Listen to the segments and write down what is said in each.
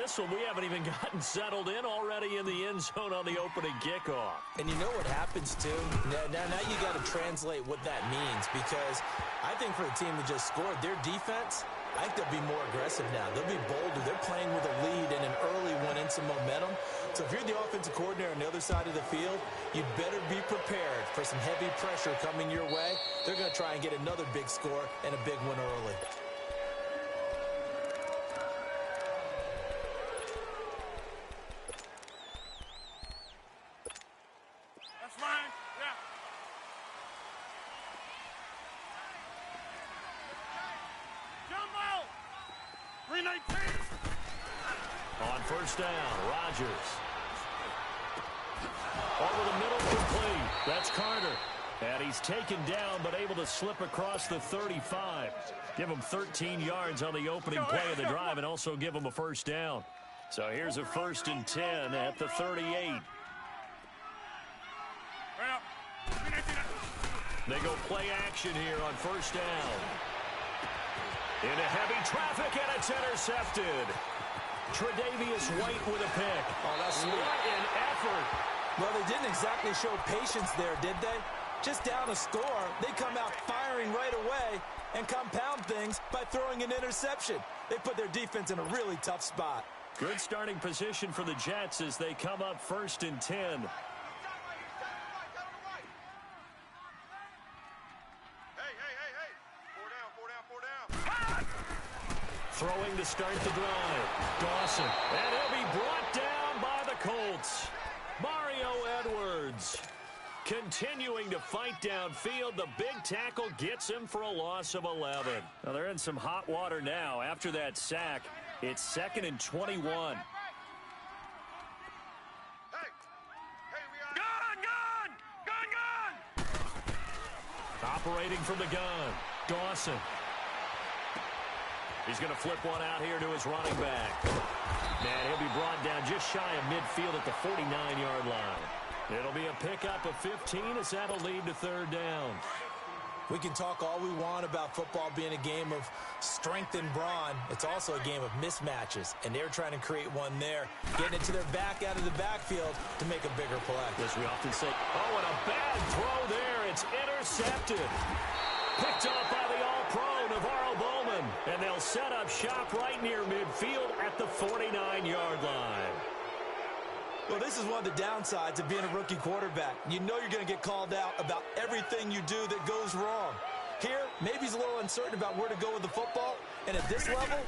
this one, we haven't even gotten settled in already in the end zone on the opening kickoff. And you know what happens, too? Now you got to translate what that means, because I think for the team that just scored, their defense, I think they'll be more aggressive now. They'll be bolder. They're playing with a lead and an early one and some momentum. So if you're the offensive coordinator on the other side of the field, you'd better be prepared for some heavy pressure coming your way. They're going to try and get another big score and a big one early. That's mine. Yeah. Jumbo! 319! On first down, Rodgers. Over the middle, complete. That's Carter. And he's taken down, but able to slip across the 35. Give him 13 yards on the opening play of the drive and also give him a first down. So here's a 1st and 10 at the 38. They go play action here on first down. Into heavy traffic, and it's intercepted. Tre'Davious White with a pick. Oh, that's sweet. What an effort. Well, they didn't exactly show patience there, did they? Just down a score, they come out firing right away and compound things by throwing an interception. They put their defense in a really tough spot. Good starting position for the Jets as they come up 1st and 10. Throwing to start the drive. Dawson. And he'll be brought down by the Colts. Mario Edwards continuing to fight downfield. The big tackle gets him for a loss of 11. Now they're in some hot water now. After that sack, it's 2nd and 21. Gun! Operating from the gun. Dawson. He's going to flip one out here to his running back. And he'll be brought down just shy of midfield at the 49-yard line. It'll be a pickup of 15 as that'll lead to 3rd down. We can talk all we want about football being a game of strength and brawn. It's also a game of mismatches, and they're trying to create one there, getting it to their back out of the backfield to make a bigger play. As we often say, oh, and a bad throw there. It's intercepted. Picked off by the All-Pro, Navarro Bowman. And they'll set up shop right near midfield at the 49-yard line. Well, this is one of the downsides of being a rookie quarterback. You know you're going to get called out about everything you do that goes wrong. Here, maybe he's a little uncertain about where to go with the football. And at this level,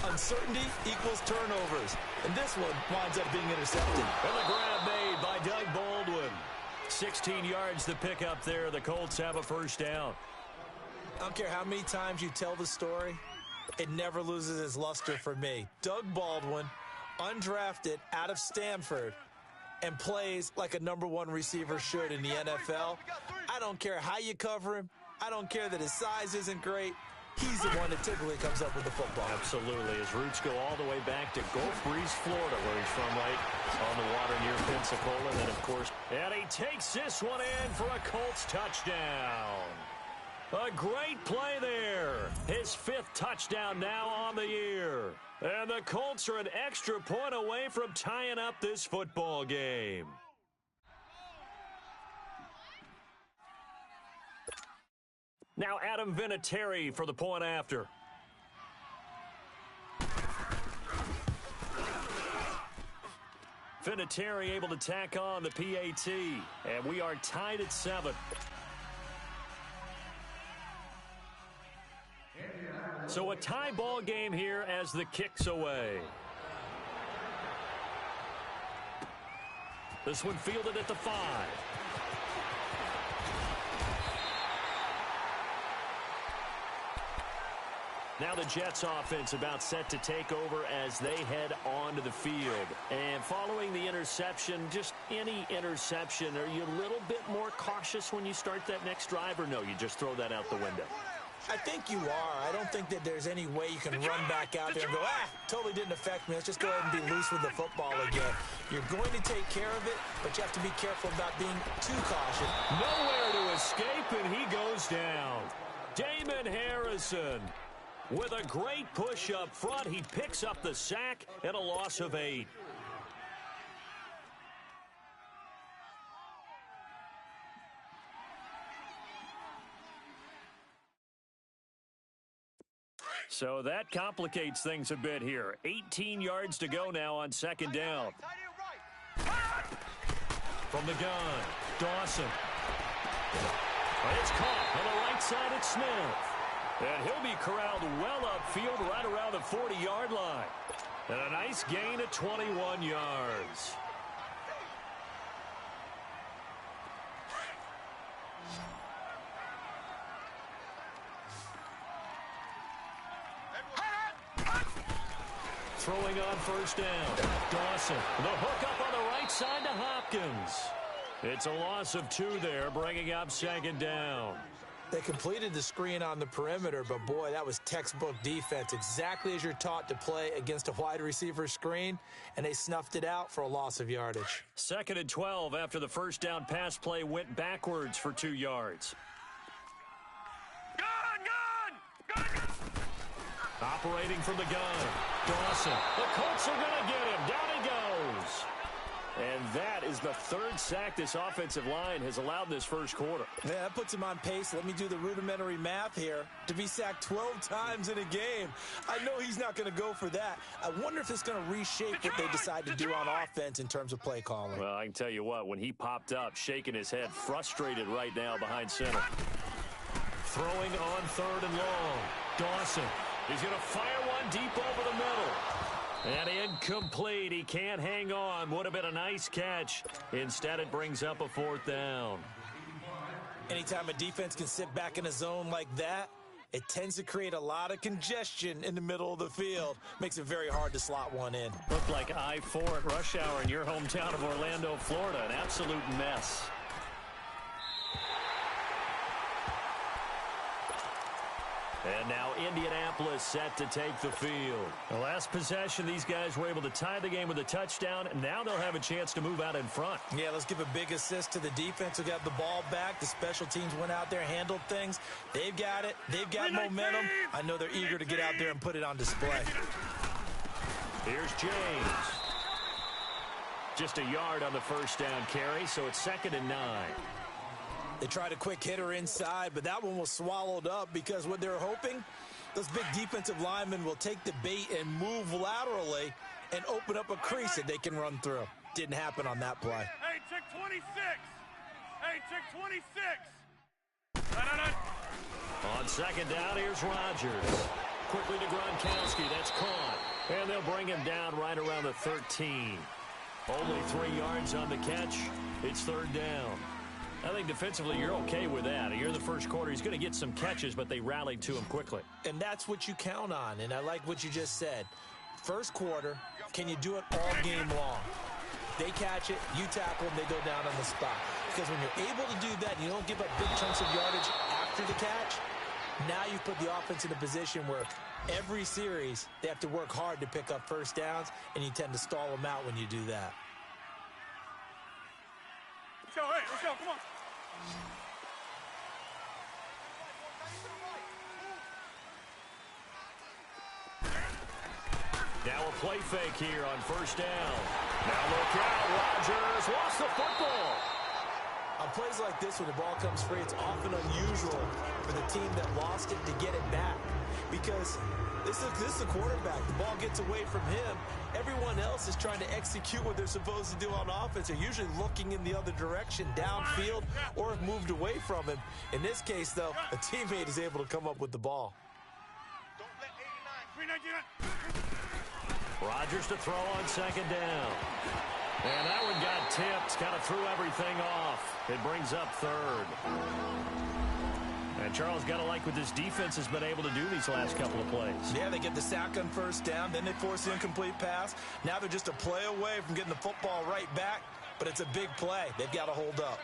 uncertainty equals turnovers. And this one winds up being intercepted. And the grab made by Doug Baldwin. 16 yards to pick up there. The Colts have a first down. I don't care how many times you tell the story, it never loses its luster for me. Doug Baldwin, undrafted out of Stanford, and plays like a #1 receiver should in the NFL. I don't care how you cover him. I don't care that his size isn't great. He's the one that typically comes up with the football. Absolutely. His roots go all the way back to Gulf Breeze, Florida, where he's from, right on the water near Pensacola. And then, of course, and he takes this one in for a Colts touchdown. A great play there. His 5th touchdown now on the year. And the Colts are an extra point away from tying up this football game. Now Adam Vinatieri for the point after. Vinatieri able to tack on the PAT. And we are tied at 7. So a tie ball game here as the kick's away. This one fielded at the 5. Now the Jets offense about set to take over as they head onto the field. And following the interception, just any interception, are you a little bit more cautious when you start that next drive, or no, you just throw that out the window? I think you are. I don't think that there's any way you can run back out there and go, totally didn't affect me. Let's just go ahead and be loose with the football again. You're going to take care of it, but you have to be careful about being too cautious. Nowhere to escape, and he goes down. Damon Harrison With a great push up front, he picks up the sack and a loss of 8. So that complicates things a bit here. 18 yards to go now on second down. From the gun, Dawson. It's caught on the right side at Smith. And he'll be corralled well upfield right around the 40-yard line. And a nice gain of 21 yards. Throwing on first down. Dawson, the hook up on the right side to Hopkins. It's a loss of 2 there, bringing up second down. They completed the screen on the perimeter, but boy, that was textbook defense, exactly as you're taught to play against a wide receiver screen, and they snuffed it out for a loss of yardage. 2nd and 12 after the first down pass play went backwards for 2 yards. Gun! Operating from the gun, Dawson. The Colts are going to get him. Down he goes. And that is the 3rd sack this offensive line has allowed in this first quarter. Yeah, that puts him on pace. Let me do the rudimentary math here. To be sacked 12 times in a game. I know he's not going to go for that. I wonder if it's going to reshape what they decide to do on offense in terms of play calling. Well, I can tell you what, when he popped up, shaking his head, frustrated right now behind center. Throwing on 3rd and long. Dawson. He's going to fire one deep over the middle. And incomplete. He can't hang on. Would have been a nice catch. Instead, it brings up a 4th down. Anytime a defense can sit back in a zone like that, it tends to create a lot of congestion in the middle of the field. Makes it very hard to slot one in. Looked like I-4 at rush hour in your hometown of Orlando, Florida. An absolute mess. And now Indianapolis set to take the field. The last possession, these guys were able to tie the game with a touchdown. And now they'll have a chance to move out in front. Yeah, let's give a big assist to the defense who got the ball back. The special teams went out there, handled things. They've got it. They've got momentum. I know they're eager to get out there and put it on display. Here's James. Just a yard on the first down carry, so it's 2nd and 9. They tried a quick hitter inside, but that one was swallowed up because what they're hoping, those big defensive linemen will take the bait and move laterally and open up a crease that they can run through. Didn't happen on that play. Hey, check 26. Hey, check 26. On second down, here's Rodgers. Quickly to Gronkowski. That's caught. And they'll bring him down right around the 13. Only 3 yards on the catch. It's 3rd down. I think defensively you're okay with that. Here in the first quarter, he's going to get some catches, but they rallied to him quickly. And that's what you count on, and I like what you just said. First quarter, can you do it all game long? They catch it, you tackle them, they go down on the spot. Because when you're able to do that and you don't give up big chunks of yardage after the catch, now you've put the offense in a position where every series they have to work hard to pick up first downs, and you tend to stall them out when you do that. Let's go, hey, let's go, come on. Now a play fake here on first down. Now look out, Rodgers lost the football. On plays like this, when the ball comes free, it's often unusual for the team that lost it to get it back. Because this is the quarterback. The ball gets away from him. Everyone else is trying to execute what they're supposed to do on offense. They're usually looking in the other direction, downfield, or have moved away from him. In this case, though, a teammate is able to come up with the ball. Don't let 89. Rodgers to throw on second down. And that one got tipped. Kind of threw everything off. It brings up 3rd. And Charles, got to like what this defense has been able to do these last couple of plays. Yeah, they get the sack on first down. Then they force the incomplete pass. Now they're just a play away from getting the football right back. But it's a big play. They've got to hold up.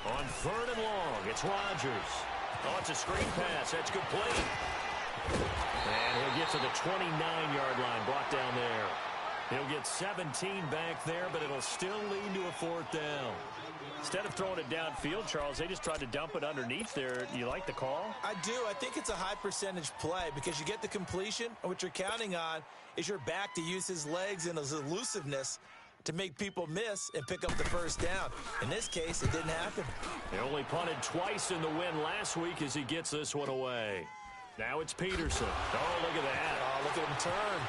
On 3rd and long, it's Rodgers. Oh, it's a screen pass. That's complete. And he'll get to the 29-yard line, brought down there. He'll get 17 back there, but it'll still lead to a 4th down. Instead of throwing it downfield, Charles, they just tried to dump it underneath there. You like the call? I do. I think it's a high percentage play because you get the completion, and what you're counting on is your back to use his legs and his elusiveness to make people miss and pick up the 1st down. In this case, it didn't happen. He only punted twice in the win last week as he gets this one away. Now it's Peterson. Oh, look at that. Oh, look at him turn.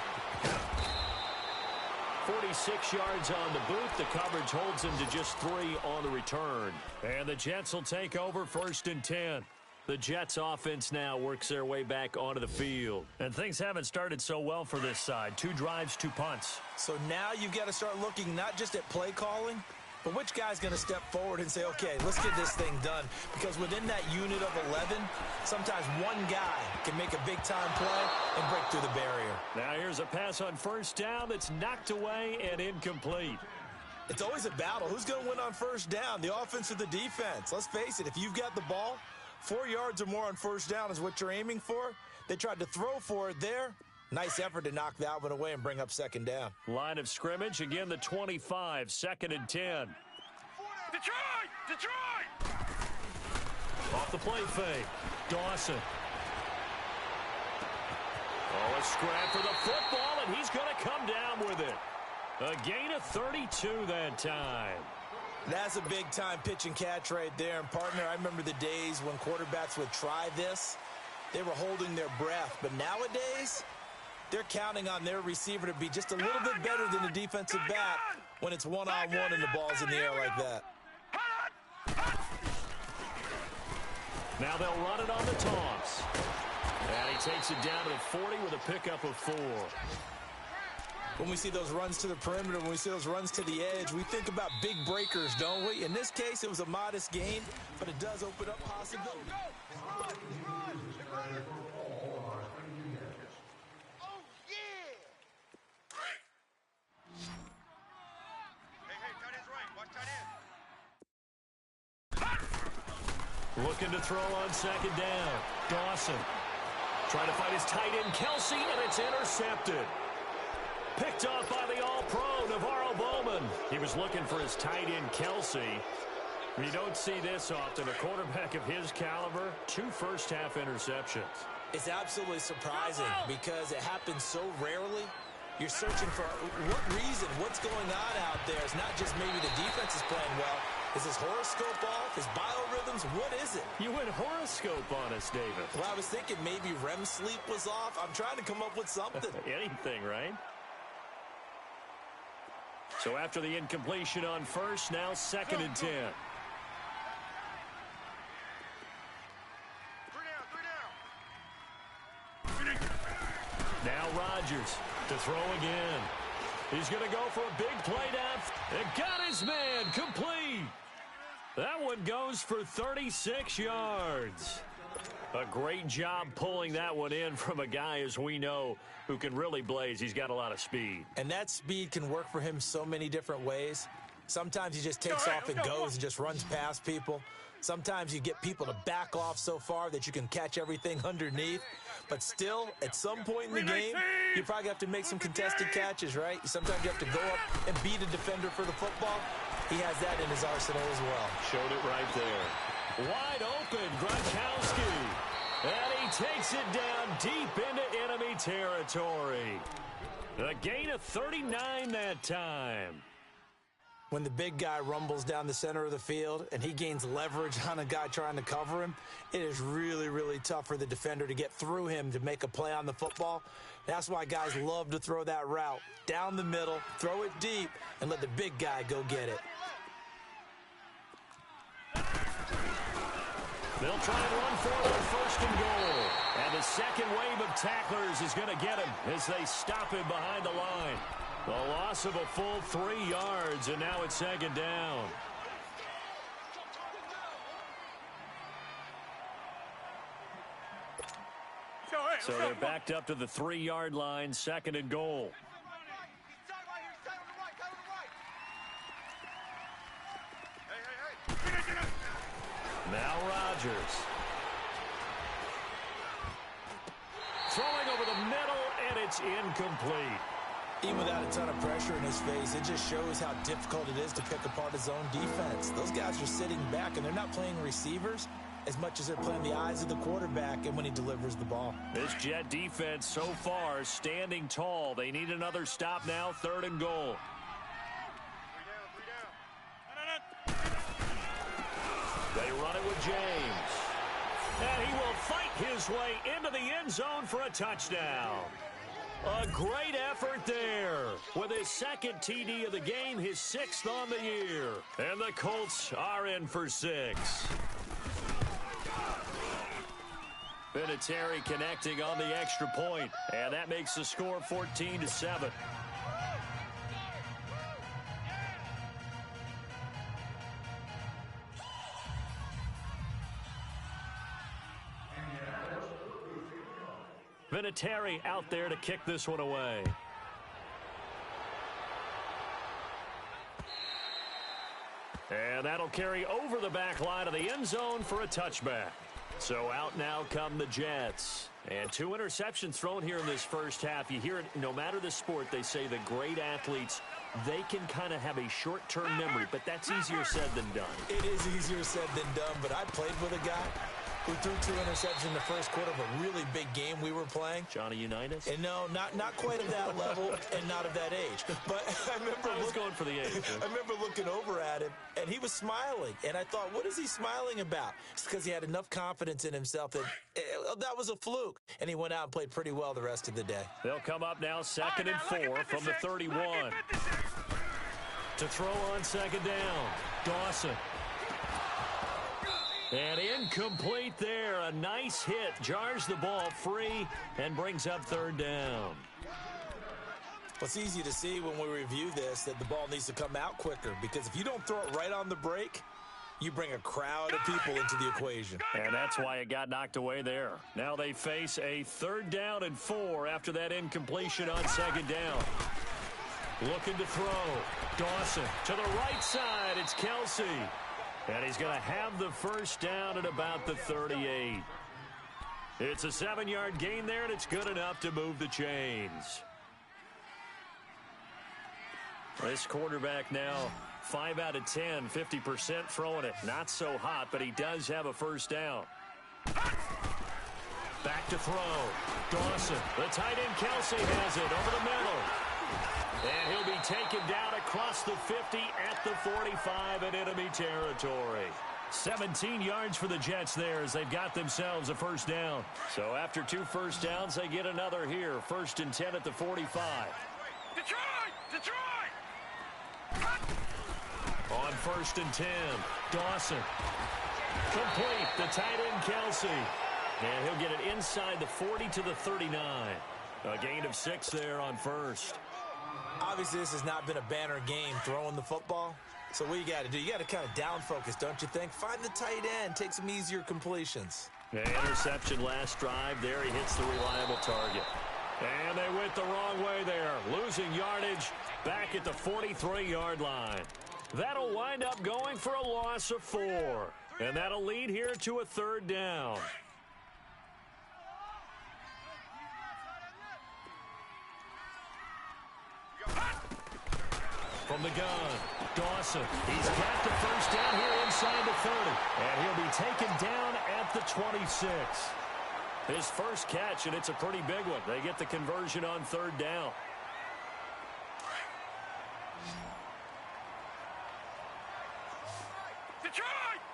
46 yards on the boot. The coverage holds him to just 3 on the return. And the Jets will take over 1st and 10. The Jets offense now works their way back onto the field. And things haven't started so well for this side. 2 drives, 2 punts. So now you've got to start looking not just at play calling, but which guy's going to step forward and say, okay, let's get this thing done. Because within that unit of 11, sometimes one guy can make a big-time play and break through the barrier. Now here's a pass on 1st down that's knocked away and incomplete. It's always a battle. Who's going to win on 1st down, the offense or the defense? Let's face it, if you've got the ball, 4 yards or more on 1st down is what you're aiming for. They tried to throw for it there. Nice effort to knock that one away and bring up 2nd down. Line of scrimmage, again the 25, 2nd and 10. Detroit! Detroit! Off the play fake, Dawson. Oh, a scrap for the football, and he's going to come down with it. A gain of 32 that time. That's a big-time pitch and catch right there. And, partner, I remember the days when quarterbacks would try this. They were holding their breath. But nowadays, they're counting on their receiver to be just a little bit better than the defensive back when it's one-on-one and the ball's in the air like that. Now they'll run it on the toss. And he takes it down to the 40 with a pickup of 4. When we see those runs to the perimeter, when we see those runs to the edge, we think about big breakers, don't we? In this case, it was a modest gain, but it does open up possibilities. Looking to throw on 2nd down. Dawson trying to find his tight end, Kelsey, and it's intercepted. Picked off by the all-pro, Navarro Bowman. He was looking for his tight end, Kelsey. You don't see this often. A quarterback of his caliber, 2 first-half interceptions. It's absolutely surprising because it happens so rarely. You're searching for what reason, what's going on out there. It's not just maybe the defense is playing well. Is his horoscope off? His biorhythms? What is it? You went horoscope on us, David. Well, I was thinking maybe REM sleep was off. I'm trying to come up with something. Anything, right? So after the incompletion on 1st, now 2nd and 10. 3 down. Now Rodgers to throw again. He's going to go for a big play down. And got his man complete. That one goes for 36 yards. A great job pulling that one in from a guy, as we know, who can really blaze. He's got a lot of speed. And that speed can work for him so many different ways. Sometimes he just takes off and goes and just runs past people. Sometimes you get people to back off so far that you can catch everything underneath. But still, at some point in the game, you probably have to make some contested catches, right? Sometimes you have to go up and beat a defender for the football. He has that in his arsenal as well. Showed it right there. Wide open, Gronkowski. And he takes it down deep into enemy territory. A gain of 39 that time. When the big guy rumbles down the center of the field and he gains leverage on a guy trying to cover him, it is really, really tough for the defender to get through him to make a play on the football. That's why guys love to throw that route down the middle, throw it deep, and let the big guy go get it. They'll try and run for it on 1st and goal. And the second wave of tacklers is going to get him as they stop him behind the line. The loss of a full 3 yards, and now it's 2nd down. So they're backed up to the 3-yard line, 2nd and goal. Now Rodgers. Throwing over the middle, and it's incomplete. Even without a ton of pressure in his face, it just shows how difficult it is to pick apart his own defense. Those guys are sitting back, and they're not playing receivers as much as they're playing the eyes of the quarterback and when he delivers the ball. This Jet defense so far standing tall. They need another stop now, 3rd and goal. They run it with James. And he will fight his way into the end zone for a touchdown. A great effort there with his 2nd TD of the game, his 6th on the year. And the Colts are in for 6. Vinatieri connecting on the extra point, and that makes the score 14-7. Vinatieri out there to kick this one away. And that'll carry over the back line of the end zone for a touchback. So out now come the Jets. And 2 interceptions thrown here in this first half. You hear it, no matter the sport, they say the great athletes, they can kind of have a short-term memory, but that's easier said than done. It is easier said than done, but I played with a guy who threw 2 interceptions in the first quarter of a really big game we were playing. Johnny Unitas? And no, not quite at that level and not of that age. But I was going for the age. I remember looking over at him, and he was smiling. And I thought, what is he smiling about? It's because he had enough confidence in himself that that was a fluke. And he went out and played pretty well the rest of the day. They'll come up now 2nd and 4 from the 31. To throw on 2nd down, Dawson. And incomplete there. A nice hit. Jars the ball free and brings up 3rd down. Well, it's easy to see when we review this that the ball needs to come out quicker, because if you don't throw it right on the break, you bring a crowd of people into the equation. And that's why it got knocked away there. Now they face a 3rd down and 4 after that incompletion on 2nd down. Looking to throw. Dawson to the right side. It's Kelsey. And he's going to have the first down at about the 38. It's a 7-yard gain there, and it's good enough to move the chains. This quarterback now 5 out of 10, 50% throwing it. Not so hot, but he does have a first down. Back to throw. Dawson. The tight end Kelsey has it over the middle. And he'll be taken down across the 50 at the 45 in enemy territory. 17 yards for the Jets there as they've got themselves a first down. So after 2 first downs, they get another here. 1st and 10 at the 45. Detroit! On 1st and 10, Dawson. Complete. The tight end Kelsey. And he'll get it inside the 40 to the 39. A gain of 6 there on 1st. Obviously, this has not been a banner game throwing the football. So what you got to do, you got to kind of down focus, don't you think? Find the tight end, take some easier completions. The interception last drive. There he hits the reliable target. And they went the wrong way there. Losing yardage back at the 43-yard line. That'll wind up going for a loss of 4. And that'll lead here to a 3rd down. From the gun, Dawson. He's got the first down here inside the 30. And he'll be taken down at the 26. His first catch, and it's a pretty big one. They get the conversion on 3rd down.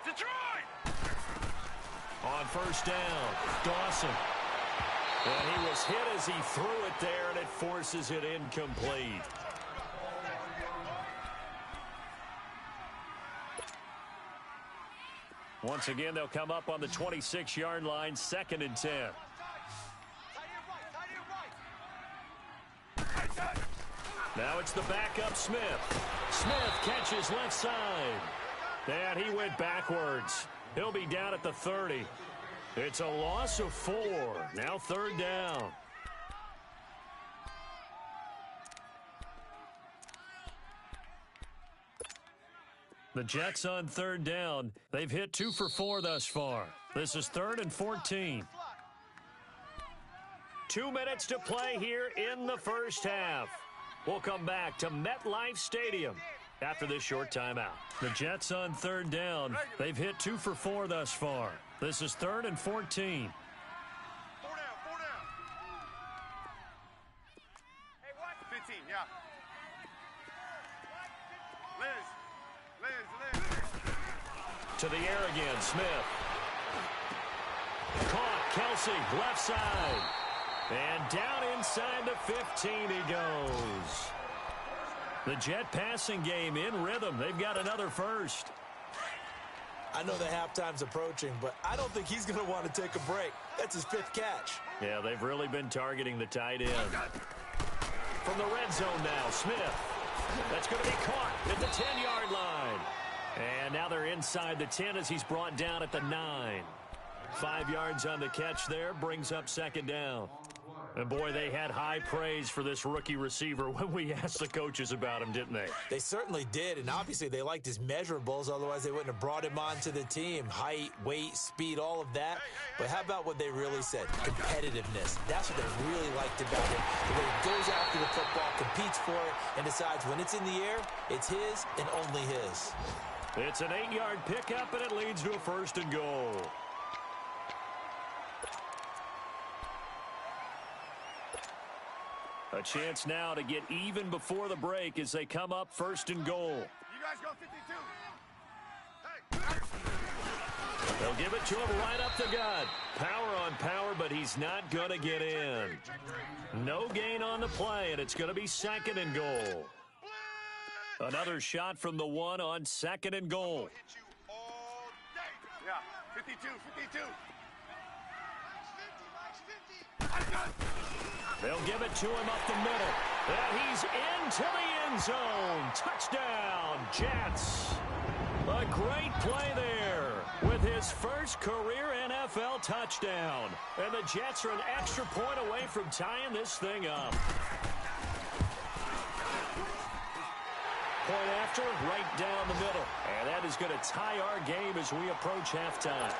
Detroit! On 1st down, Dawson. And he was hit as he threw it there, and it forces it incomplete. Once again, they'll come up on the 26-yard line, 2nd and 10. Now it's the backup Smith. Smith catches left side. And he went backwards. He'll be down at the 30. It's a loss of 4. Now 3rd down. The Jets on 3rd down. They've hit 2 for 4 thus far. This is 3rd and 14. 2 minutes to play here in the first half. We'll come back to MetLife Stadium after this short timeout. The Jets on third down. They've hit 2 for 4 thus far. This is 3rd and 14. 4 down, 4 down. Hey, what? 15, yeah. Liz. To the air again, Smith. Caught, Kelsey, left side. And down inside the 15 he goes. The Jet passing game in rhythm. They've got another first. I know the halftime's approaching, but I don't think he's going to want to take a break. That's his 5th catch. Yeah, they've really been targeting the tight end. From the red zone now, Smith. That's going to be caught at the 10-yard line. And now they're inside the 10 as he's brought down at the 9. 5 yards on the catch there, brings up 2nd down. And, boy, they had high praise for this rookie receiver when we asked the coaches about him, didn't they? They certainly did, and obviously they liked his measurables. Otherwise, they wouldn't have brought him onto the team. Height, weight, speed, all of that. But how about what they really said? Competitiveness. That's what they really liked about him. The way he goes after the football, competes for it, and decides when it's in the air, it's his and only his. It's an 8-yard pickup, and it leads to a 1st and goal. A chance now to get even before the break as they come up 1st and goal. You guys go 52. Hey. They'll give it to him right up the gut. Power on power, but he's not going to get in. No gain on the play, and it's going to be 2nd and goal. Another shot from the 1 on 2nd and goal. Yeah, 52. They'll give it to him up the middle. And he's into the end zone. Touchdown, Jets. A great play there with his first career NFL touchdown. And the Jets are an extra point away from tying this thing up. Point after, right down the middle. And that is going to tie our game as we approach halftime.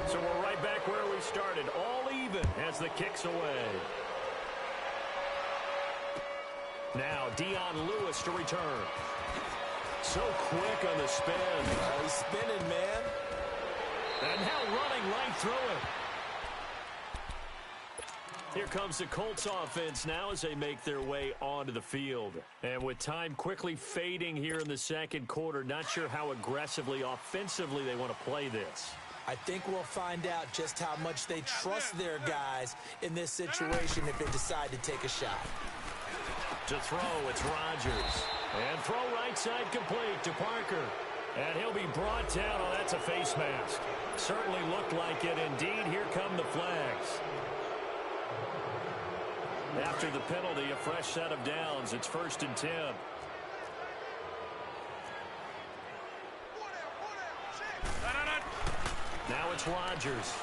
So we're right back where we started, all even as the kick's away. Now Dion Lewis to return. So quick on the spin. He's spinning, man. And now running right through it. Here comes the Colts offense now as they make their way onto the field. And with time quickly fading here in the 2nd quarter, not sure how aggressively, offensively they want to play this. I think we'll find out just how much they trust their guys in this situation if they decide to take a shot. To throw, it's Rodgers. And throw right side complete to Parker. And he'll be brought down. Oh, that's a face mask. Certainly looked like it. Indeed, here come the flags. After the penalty, a fresh set of downs. It's 1st and 10. Now it's Rodgers.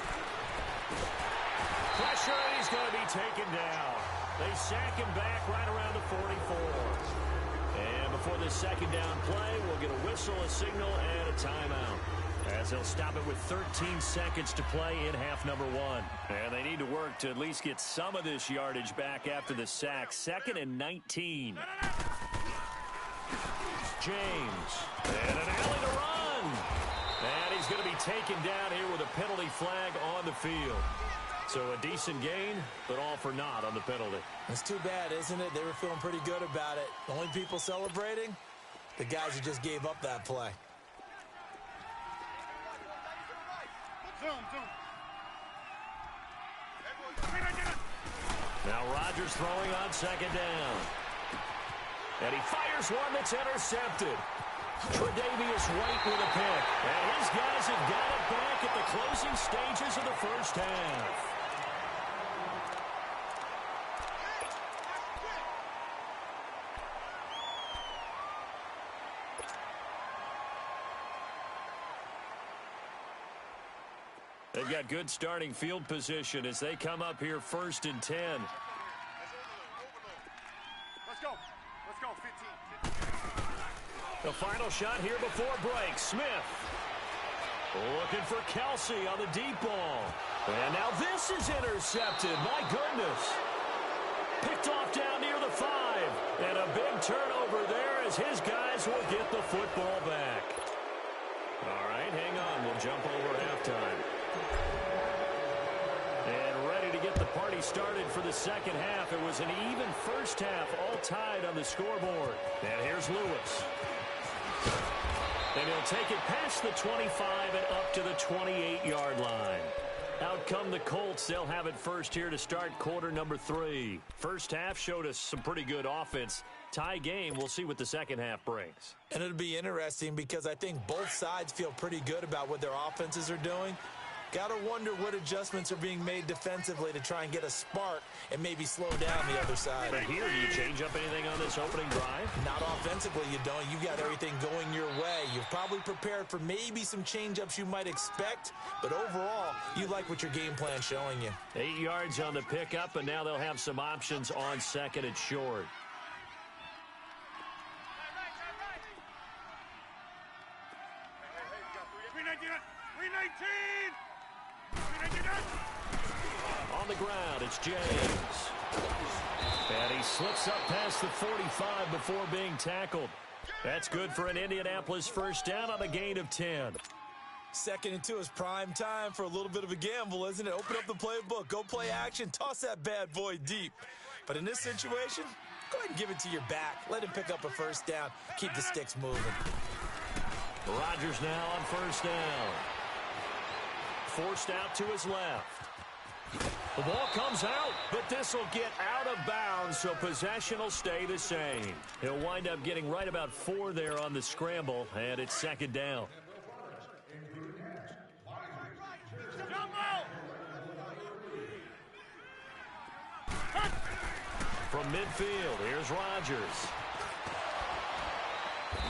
Pressure, and he's going to be taken down. They sack him back right around the 44. And before this 2nd down play, we'll get a whistle, a signal, and a timeout. As they'll stop it with 13 seconds to play in half number 1. And they need to work to at least get some of this yardage back after the sack. 2nd and 19. James. And an alley to run. And he's going to be taken down here with a penalty flag on the field. So a decent gain, but all for naught on the penalty. It's too bad, isn't it? They were feeling pretty good about it. The only people celebrating, the guys who just gave up that play. Now Rodgers throwing on 2nd down. And he fires one that's intercepted. Tre'Davious White with a pick. And his guys have got it back at the closing stages of the 1st half. They've got good starting field position as they come up here 1st and 10. Let's go. 15. The final shot here before break. Smith. Looking for Kelsey on the deep ball. And now this is intercepted. My goodness. Picked off down near the 5. And a big turnover there as his guys will get the football back. All right, hang on. We'll jump over halftime. And ready to get the party started for the second half. It was an even first half, all tied on the scoreboard. And here's Lewis. And he'll take it past the 25 and up to the 28-yard line. Out come the Colts. They'll have it first here to start quarter number 3. First half showed us some pretty good offense. Tie game. We'll see what the second half brings. And it'll be interesting because I think both sides feel pretty good about what their offenses are doing. Got to wonder what adjustments are being made defensively to try and get a spark and maybe slow down the other side. But here, do you change up anything on this opening drive? Not offensively, you don't. You've got everything going your way. You've probably prepared for maybe some change-ups you might expect, but overall, you like what your game plan's showing you. 8 yards on the pickup, and now they'll have some options on second and short. On the ground, it's James. And he slips up past the 45 before being tackled. That's good for an Indianapolis first down on a gain of 10. 2nd and 2 is prime time for a little bit of a gamble, isn't it? Open up the playbook, go play action, toss that bad boy deep. But in this situation, go ahead and give it to your back. Let him pick up a first down. Keep the sticks moving. Rodgers now on first down. Forced out to his left. The ball comes out, but this will get out of bounds, so possession will stay the same. He'll wind up getting right about 4 there on the scramble, and it's second down. From midfield, here's Rodgers.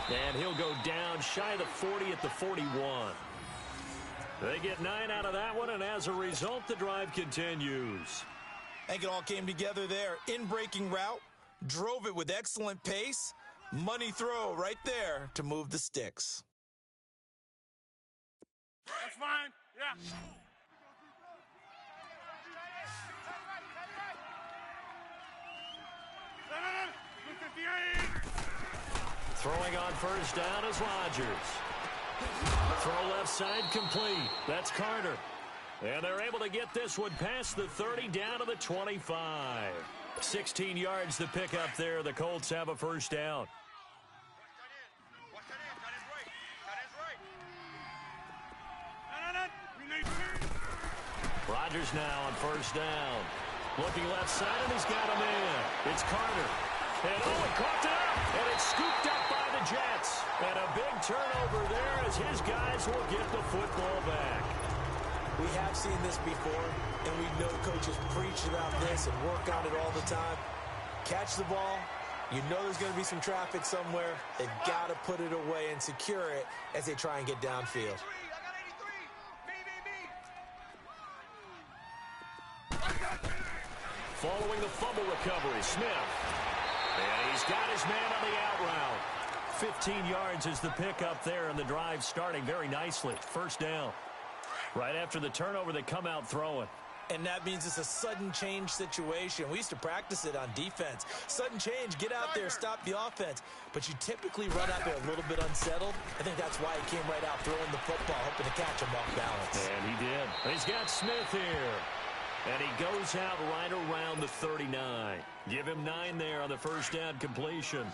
And he'll go down shy of the 40 at the 41. They get 9 out of that one, and as a result, the drive continues. I think it all came together there. In-breaking route, drove it with excellent pace. Money throw right there to move the sticks. That's fine. Yeah. Throwing on first down is Rodgers. Throw left side complete. That's Carter. And they're able to get this one past the 30 down to the 25. 16 yards to pick up there. The Colts have a first down. Rodgers now on first down. Looking left side, and he's got him in. It's Carter. And he caught it up, and it's scooped up by the Jets. And a big turnover there as his guys will get the football back. We have seen this before, and we know coaches preach about this and work on it all the time. Catch the ball. You know there's going to be some traffic somewhere. They've got to put it away and secure it as they try and get downfield. Following the fumble recovery, Smith. And he's got his man on the out route. 15 yards is the pickup there, and the drive starting very nicely. First down. Right after the turnover, they come out throwing. And that means it's a sudden change situation. We used to practice it on defense. Sudden change, get out there, stop the offense. But you typically run out there a little bit unsettled. I think that's why he came right out throwing the football, hoping to catch him off balance. And he did. He's got Smith here. And he goes out right around the 39. Give him 9 there on the first down completion.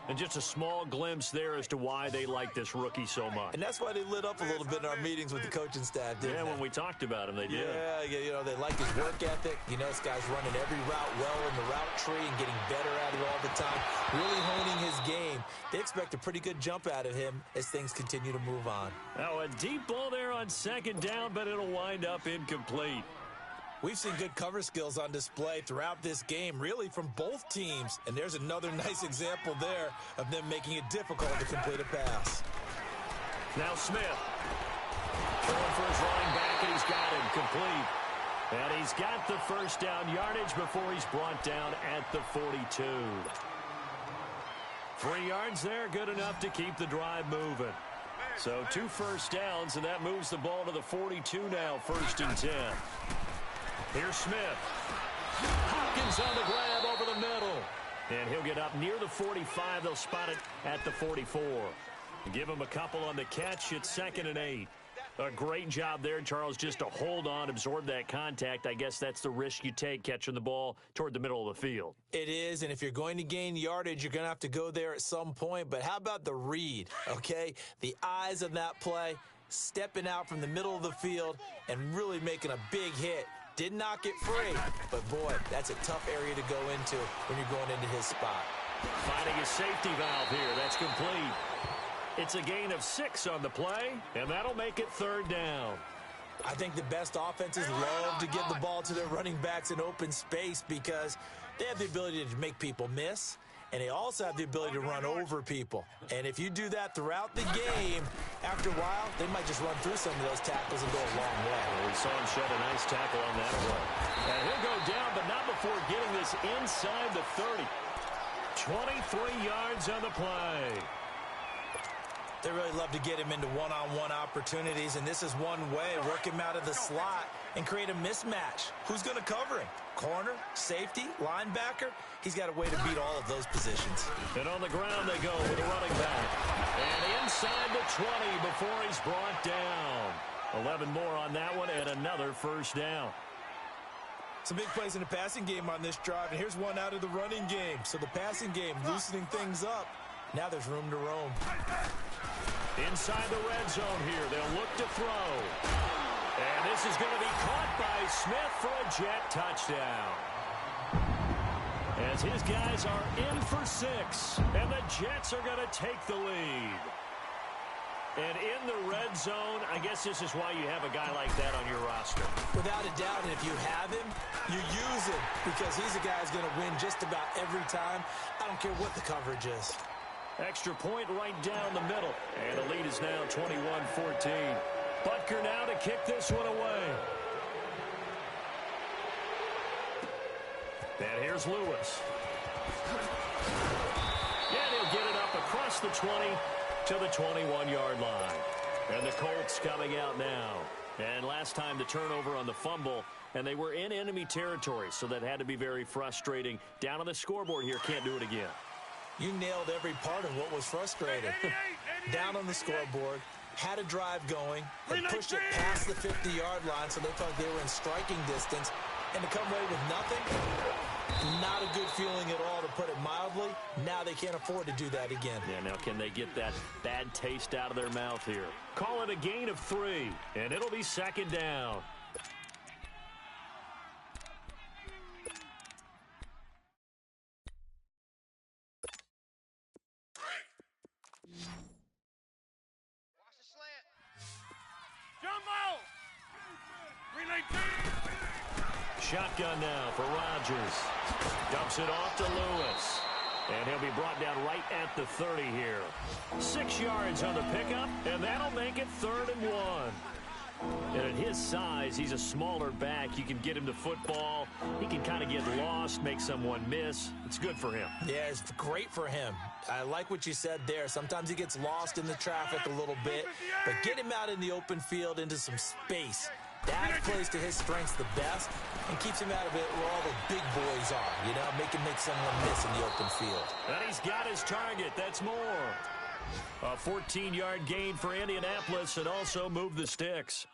And just a small glimpse there as to why they like this rookie so much. And that's why they lit up a little bit in our meetings with the coaching staff, didn't they? When we talked about him, they did. Yeah, you know, they like his work ethic. You know, this guy's running every route well in the route tree and getting better at it all the time. Really honing his game. They expect a pretty good jump out of him as things continue to move on. Now, a deep ball there on second down, but it'll wind up incomplete. We've seen good cover skills on display throughout this game, really from both teams. And there's another nice example there of them making it difficult to complete a pass. Now Smith. Throwing for his running back, and he's got him complete. And he's got the first down yardage before he's brought down at the 42. 3 yards there, good enough to keep the drive moving. So 2 first downs, and that moves the ball to the 42 now, 1st and 10. Here's Smith. Hopkins on the grab over the middle. And he'll get up near the 45. They'll spot it at the 44. Give him a couple on the catch. It's 2nd and 8. A great job there, Charles, just to hold on, absorb that contact. I guess that's the risk you take catching the ball toward the middle of the field. It is, and if you're going to gain yardage, you're going to have to go there at some point. But how about the read, okay? The eyes of that play, stepping out from the middle of the field and really making a big hit. Didn't knock it free, but, boy, that's a tough area to go into when you're going into his spot. Finding a safety valve here. That's complete. It's a gain of 6 on the play, and that'll make it 3rd down. I think the best offenses love to give the ball to their running backs in open space because they have the ability to make people miss, and they also have the ability to run over people. And if you do that throughout the game, after a while, they might just run through some of those tackles and go a long way. Well, we saw him shed a nice tackle on that one. And he'll go down, but not before getting this inside the 30. 23 yards on the play. They really love to get him into one-on-one opportunities, and this is one way. Work him out of the slot and create a mismatch. Who's going to cover him? Corner, safety, linebacker? He's got a way to beat all of those positions. And on the ground they go with a running back. And inside the 20 before he's brought down. 11 more on that one and another 1st down. Some big plays in the passing game on this drive, and here's one out of the running game. So the passing game loosening things up. Now there's room to roam. Inside the red zone here. They'll look to throw. And this is going to be caught by Smith for a jet touchdown. As his guys are in for 6. And the Jets are going to take the lead. And in the red zone, I guess this is why you have a guy like that on your roster. Without a doubt, and if you have him, you use him because he's a guy who's going to win just about every time. I don't care what the coverage is. Extra point right down the middle. And the lead is now 21-14. Butker now to kick this one away. And here's Lewis. And he'll get it up across the 20 to the 21-yard line. And the Colts coming out now. And last time the turnover on the fumble, and they were in enemy territory, so that had to be very frustrating. Down on the scoreboard here, can't do it again. You nailed every part of what was frustrating. Down on the scoreboard, had a drive going, and pushed it past the 50-yard line so they felt they were in striking distance. And to come away with nothing, not a good feeling at all, to put it mildly. Now they can't afford to do that again. Yeah, now can they get that bad taste out of their mouth here? Call it a gain of 3, and it'll be 2nd down. Shotgun now for Rodgers. Dumps it off to Lewis. And he'll be brought down right at the 30 here. 6 yards on the pickup, and that'll make it 3rd and 1. And at his size, he's a smaller back. You can get him to football. He can kind of get lost, make someone miss. It's good for him. Yeah, it's great for him. I like what you said there. Sometimes he gets lost in the traffic a little bit, but get him out in the open field into some space. That plays to his strengths the best and keeps him out of it where all the big boys are, you know, make someone miss in the open field. And he's got his target. That's more. A 14-yard gain for Indianapolis and also move the sticks.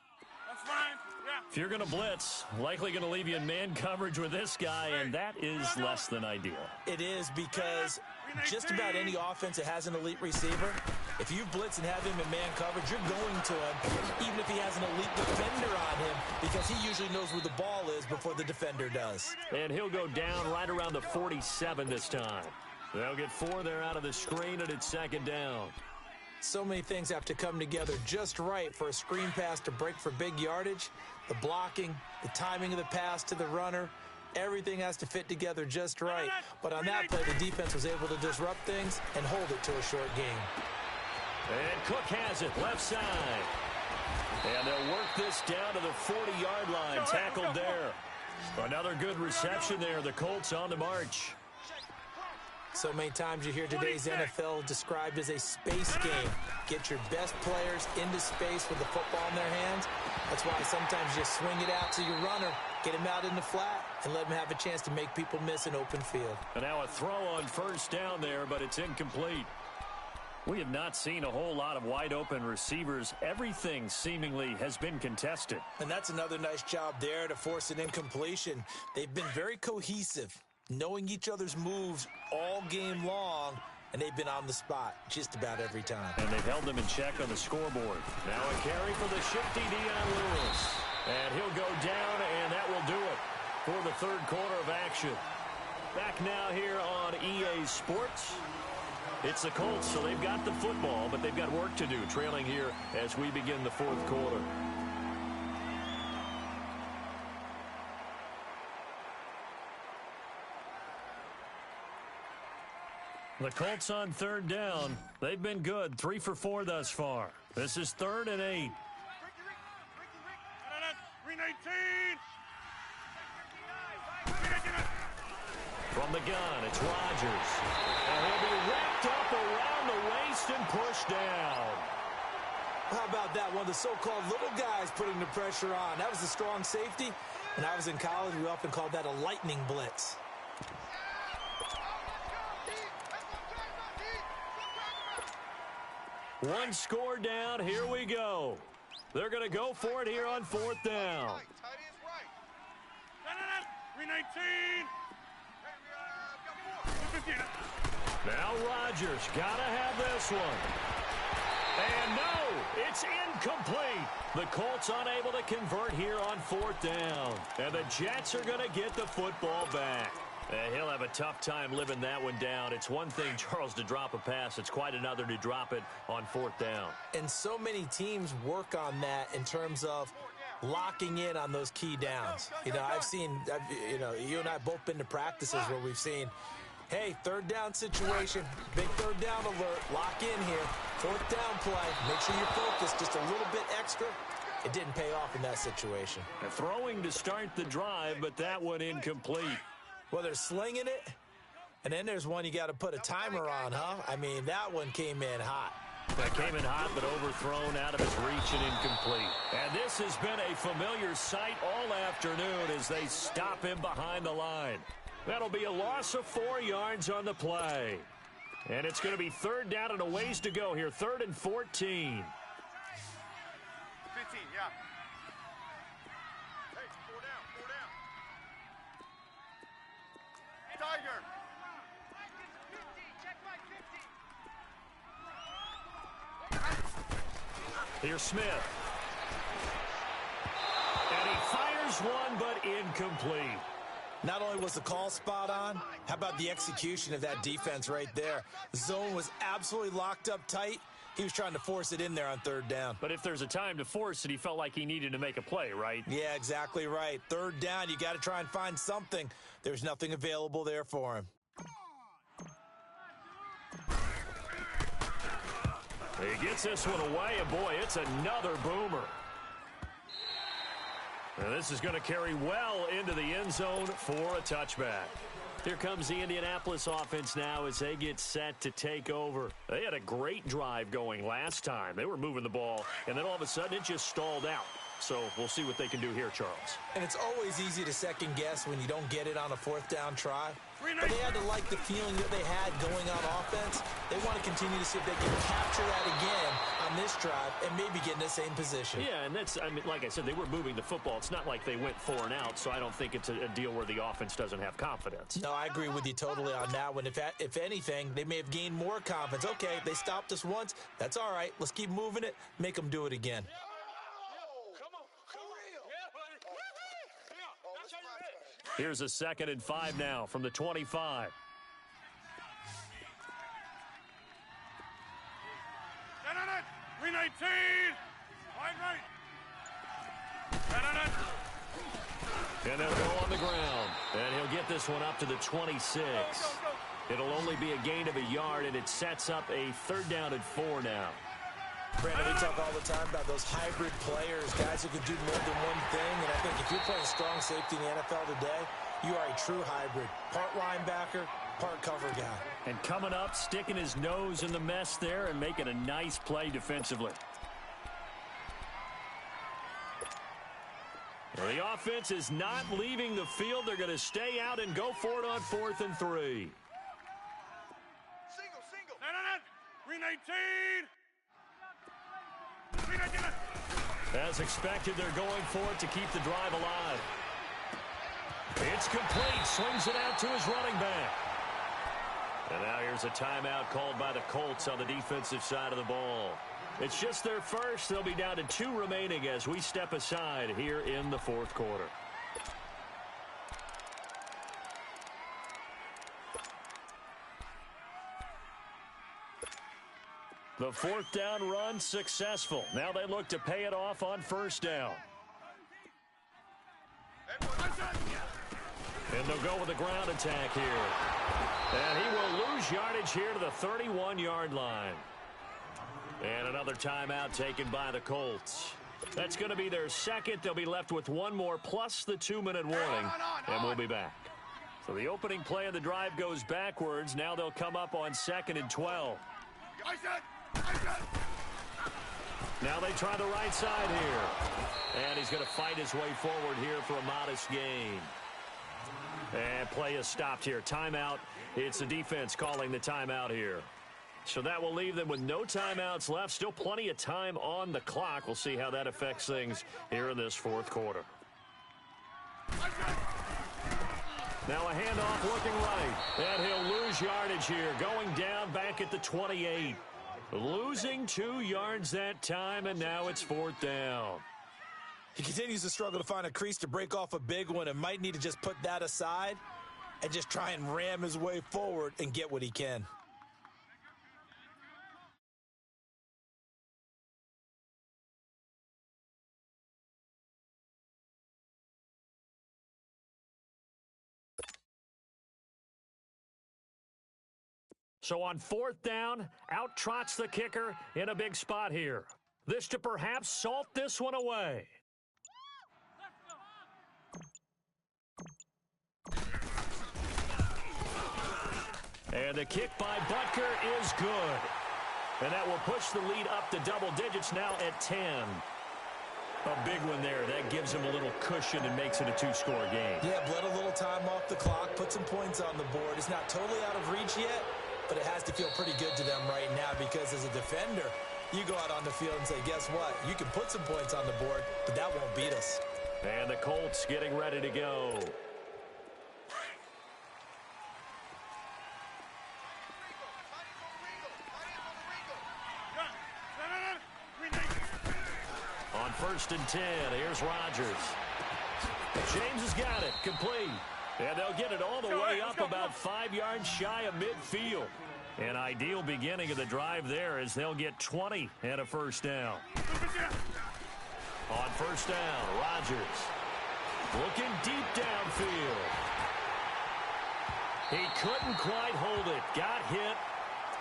That's fine. Yeah. If you're going to blitz, likely going to leave you in man coverage with this guy, and that is less than ideal. It is because just about any offense that has an elite receiver, if you blitz and have him in man coverage, you're going to him, even if he has an elite defender on him, because he usually knows where the ball is before the defender does. And he'll go down right around the 47 this time. They'll get 4 there out of the screen, and it's 2nd down. So many things have to come together just right for a screen pass to break for big yardage. The blocking, the timing of the pass to the runner, everything has to fit together just right. But on that play, the defense was able to disrupt things and hold it to a short game. And Cook has it, left side. And they'll work this down to the 40-yard line, tackled there. Another good reception there, the Colts on the march. So many times you hear today's NFL described as a space game. Get your best players into space with the football in their hands. That's why sometimes you swing it out to your runner, get him out in the flat, and let him have a chance to make people miss an open field. And now a throw on first down there, but it's incomplete. We have not seen a whole lot of wide-open receivers. Everything seemingly has been contested. And that's another nice job there to force an incompletion. They've been very cohesive, knowing each other's moves all game long, and they've been on the spot just about every time. And they've held them in check on the scoreboard. Now a carry for the shifty Dion Lewis. And he'll go down, and that will do it for the third quarter of action. Back now here on EA Sports. It's the Colts, so they've got the football, but they've got work to do, trailing here as we begin the fourth quarter. The Colts on third down. They've been good, 3 for 4 thus far. This is 3rd and 8. 319. From the gun, it's Rodgers. And he'll be wrapped up around the waist and pushed down. How about that? One of the so-called little guys putting the pressure on. That was a strong safety. When I was in college, we often called that a lightning blitz. One score down. Here we go. They're going to go for it here on 4th down. 319. Now Rodgers got to have this one. And no, it's incomplete. The Colts unable to convert here on 4th down. And the Jets are going to get the football back. He'll have a tough time living that one down. It's one thing, Charles, to drop a pass. It's quite another to drop it on 4th down. And so many teams work on that in terms of locking in on those key downs. You know, you and I have both been to practices where we've seen, hey, 3rd down situation, big 3rd down alert, lock in here, 4th down play, make sure you're focused just a little bit extra. It didn't pay off in that situation. Throwing to start the drive, but that one incomplete. Well, they're slinging it, and then there's one you got to put a timer on, huh? I mean, that one came in hot. That came in hot, but overthrown out of his reach and incomplete. And this has been a familiar sight all afternoon as they stop him behind the line. That'll be a loss of 4 yards on the play. And it's going to be 3rd down and a ways to go here. 3rd and 14. 15, yeah. Hey, 4 down, 4 down. Tiger. Here's Smith. And he fires one, but incomplete. Not only was the call spot on, how about the execution of that defense right there? The zone was absolutely locked up tight. He was trying to force it in there on 3rd down. But if there's a time to force it, he felt like he needed to make a play, right? Yeah, exactly right. 3rd down, you got to try and find something. There's nothing available there for him. He gets this one away, and boy, it's another boomer. And this is going to carry well into the end zone for a touchback. Here comes the Indianapolis offense now as they get set to take over. They had a great drive going last time. They were moving the ball, and then all of a sudden it just stalled out. So we'll see what they can do here, Charles. And it's always easy to second guess when you don't get it on a 4th down try. But they had to like the feeling that they had going on offense. They want to continue to see if they can capture that again on this drive and maybe get in the same position. Yeah, and that's, I mean, like I said, they were moving the football. It's not like they went 4 and out, so I don't think it's a deal where the offense doesn't have confidence. No, I agree with you totally on that one. If anything, they may have gained more confidence. Okay, they stopped us once. That's all right. Let's keep moving it. Make them do it again. Here's a 2nd and 5 now from the 25. 319. Wide right. And they'll go on the ground. And he'll get this one up to the 26. It'll only be a gain of a yard, and it sets up a 3rd down and 4 now. Brandon, we talk all the time about those hybrid players, guys who can do more than one thing. And I think if you're playing strong safety in the NFL today, you are a true hybrid. Part linebacker, part cover guy. And coming up, sticking his nose in the mess there and making a nice play defensively. Well, the offense is not leaving the field. They're going to stay out and go for it on 4th and 3. Single. 319. 319. As expected, they're going for it to keep the drive alive. It's complete. Swings it out to his running back. And now here's a timeout called by the Colts on the defensive side of the ball. It's just their first. They'll be down to 2 remaining as we step aside here in the 4th quarter. The 4th down run successful. Now they look to pay it off on 1st down. And they'll go with a ground attack here. And he will lose yardage here to the 31-yard line. And another timeout taken by the Colts. That's going to be their second. They'll be left with 1 more plus the 2-minute warning. And we'll be back. So the opening play of the drive goes backwards. Now they'll come up on 2nd and 12. Now they try the right side here. And he's going to fight his way forward here for a modest gain. And play is stopped here. Timeout. It's the defense calling the timeout here. So that will leave them with no timeouts left. Still plenty of time on the clock. We'll see how that affects things here in this 4th quarter. Now a handoff looking right. And he'll lose yardage here. Going down back at the 28. Losing 2 yards that time, and now it's 4th down. He continues to struggle to find a crease to break off a big one and might need to just put that aside and just try and ram his way forward and get what he can. So on 4th down, out trots the kicker in a big spot here. This to perhaps salt this one away. And the kick by Butker is good. And that will push the lead up to double digits now at 10. A big one there. That gives him a little cushion and makes it a 2-score game. Yeah, bled a little time off the clock, put some points on the board. It's not totally out of reach yet, but it has to feel pretty good to them right now because as a defender, you go out on the field and say, guess what? You can put some points on the board, but that won't beat us. And the Colts getting ready to go. On 1st and 10, here's Rodgers. James has got it, complete. And they'll get it all the way up about 5 yards shy of midfield. An ideal beginning of the drive there as they'll get 20 and a 1st down. On 1st down, Rodgers looking deep downfield. He couldn't quite hold it. Got hit.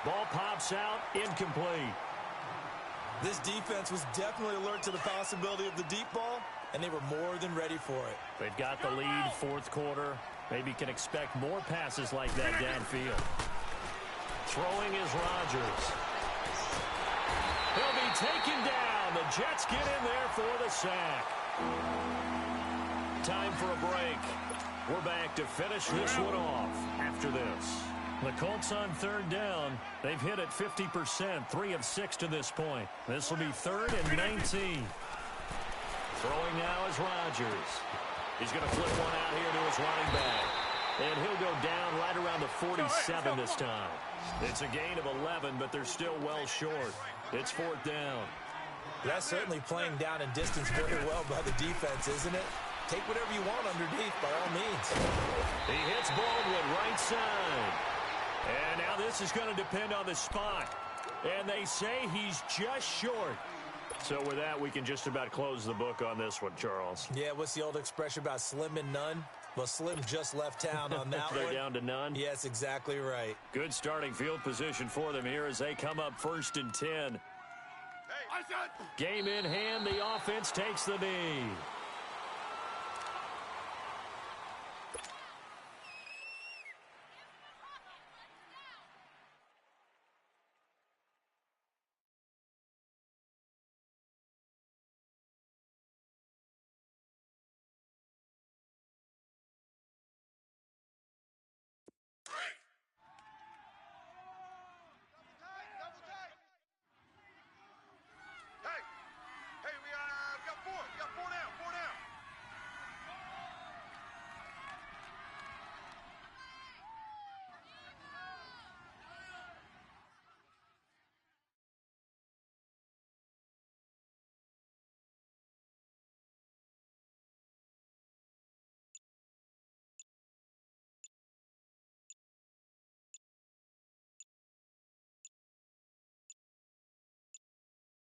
Ball pops out, incomplete. This defense was definitely alert to the possibility of the deep ball, and they were more than ready for it. They've got the lead, 4th quarter. Maybe can expect more passes like that downfield. Throwing is Rodgers. He'll be taken down. The Jets get in there for the sack. Time for a break. We're back to finish this one off after this. The Colts on 3rd down. They've hit it 50%, 3 of 6 to this point. This will be 3rd and 19. Throwing now is Rodgers. He's going to flip one out here to his running back. And he'll go down right around the 47 this time. It's a gain of 11, but they're still well short. It's 4th down. That's certainly playing down in distance very well by the defense, isn't it? Take whatever you want underneath by all means. He hits Baldwin right side. And now this is going to depend on the spot. And they say he's just short. So with that, we can just about close the book on this one, Charles. Yeah, what's the old expression about slim and none? Well, Slim just left town on that one. They're down to none? Yes, exactly right. Good starting field position for them here as they come up 1st and 10. Game in hand, the offense takes the knee.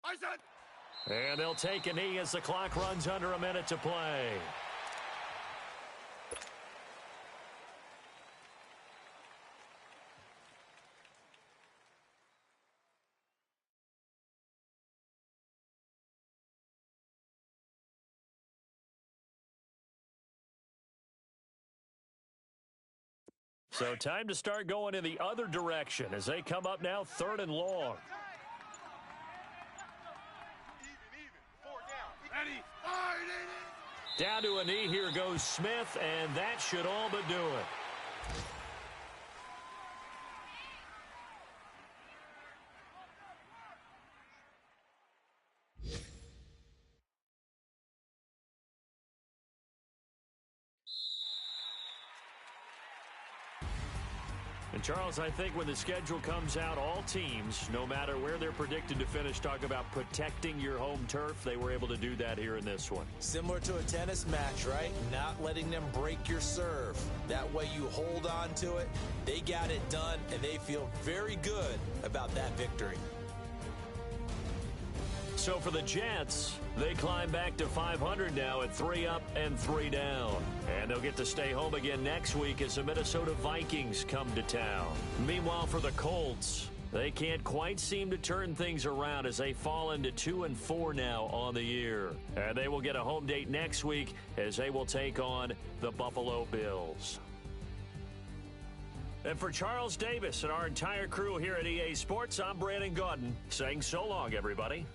I said. And they'll take a knee as the clock runs under a minute to play. So time to start going in the other direction as they come up now 3rd and long. Down to a knee, here goes Smith, and that should all but do it. And, Charles, I think when the schedule comes out, all teams, no matter where they're predicted to finish, talk about protecting your home turf. They were able to do that here in this one. Similar to a tennis match, right? Not letting them break your serve. That way you hold on to it. They got it done, and they feel very good about that victory. So for the Jets, they climb back to 500 now at 3 up and 3 down. And they'll get to stay home again next week as the Minnesota Vikings come to town. Meanwhile, for the Colts, they can't quite seem to turn things around as they fall into 2-4 now on the year. And they will get a home date next week as they will take on the Buffalo Bills. And for Charles Davis and our entire crew here at EA Sports, I'm Brandon Gaudin saying so long, everybody.